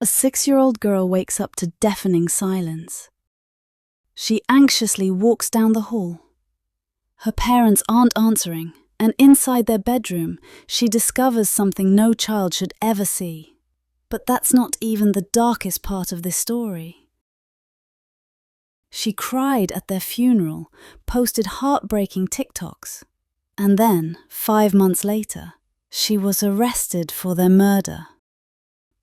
A 6-year-old girl wakes up to deafening silence. She anxiously walks down the hall. Her parents aren't answering, and inside their bedroom, she discovers something no child should ever see. But that's not even the darkest part of this story. She cried at their funeral, posted heartbreaking TikToks, and then, 5 months later, she was arrested for their murder.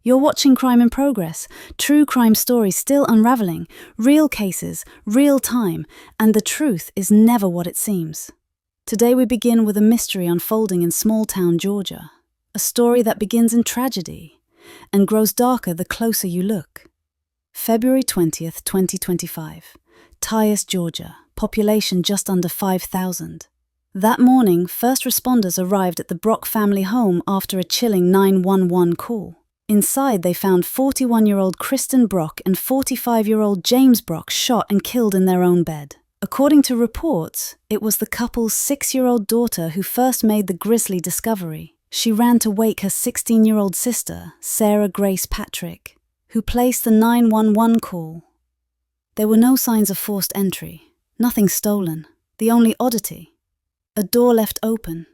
You're watching Crime in Progress, true crime stories still unraveling, real cases, real time, and the truth is never what it seems. Today we begin with a mystery unfolding in small-town Georgia, a story that begins in tragedy and grows darker the closer you look. February 20th, 2025, Tyus, Georgia, population just under 5,000. That morning, first responders arrived at the Brock family home after a chilling 911 call. Inside, they found 41-year-old Kristen Brock and 45-year-old James Brock shot and killed in their own bed. According to reports, it was the couple's 6-year-old daughter who first made the grisly discovery. She ran to wake her 16-year-old sister, Sarah Grace Patrick, who placed the 911 call. There were no signs of forced entry, nothing stolen. The only oddity, a door left open.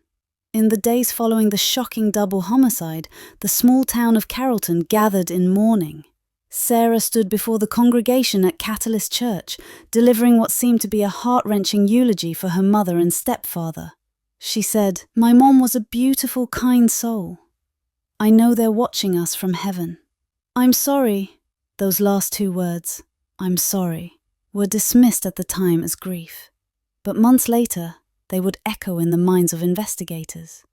In the days following the shocking double homicide, the small town of Carrollton gathered in mourning. Sarah stood before the congregation at Catalyst Church, delivering what seemed to be a heart-wrenching eulogy for her mother and stepfather. She said, "My mom was a beautiful, kind soul. I know they're watching us from heaven. I'm sorry." Those last 2 words, "I'm sorry," were dismissed at the time as grief. But months later, they would echo in the minds of investigators.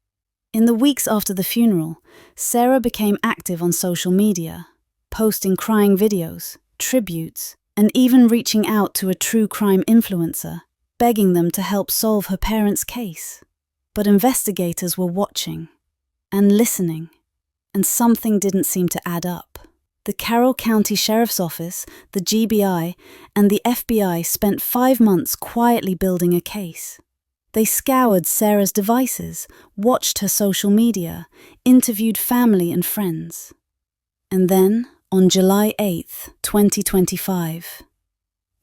In the weeks after the funeral, Sarah became active on social media, posting crying videos, tributes, and even reaching out to a true crime influencer, begging them to help solve her parents' case. But investigators were watching and listening, and something didn't seem to add up. The Carroll County Sheriff's Office, the GBI, and the FBI spent 5 months quietly building a case. They scoured Sarah's devices, watched her social media, interviewed family and friends. And then, on July 8th, 2025,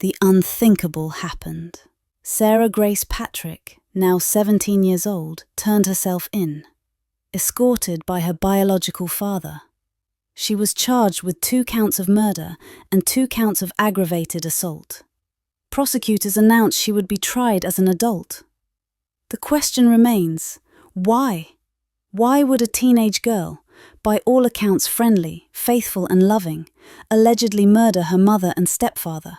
the unthinkable happened. Sarah Grace Patrick, now 17 years old, turned herself in, escorted by her biological father. She was charged with 2 counts of murder and 2 counts of aggravated assault. Prosecutors announced she would be tried as an adult. The question remains, why? Why would a teenage girl, by all accounts friendly, faithful and loving, allegedly murder her mother and stepfather?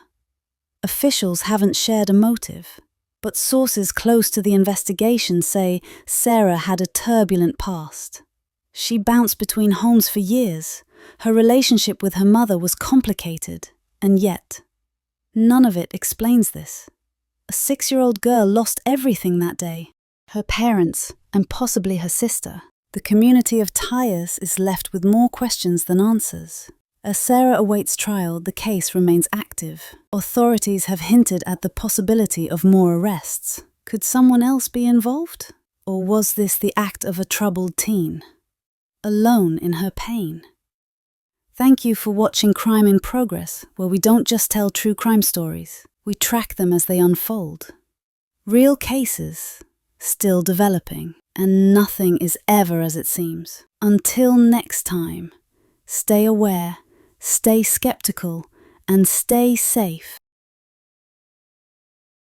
Officials haven't shared a motive, but sources close to the investigation say Sarah had a turbulent past. She bounced between homes for years. Her relationship with her mother was complicated, and yet, none of it explains this. A 6-year-old girl lost everything that day. Her parents, and possibly her sister. The community of Tyus is left with more questions than answers. As Sarah awaits trial, the case remains active. Authorities have hinted at the possibility of more arrests. Could someone else be involved? Or was this the act of a troubled teen, alone in her pain? Thank you for watching Crime in Progress, where we don't just tell true crime stories. We track them as they unfold. Real cases, still developing, and nothing is ever as it seems. Until next time, stay aware, stay skeptical, and stay safe.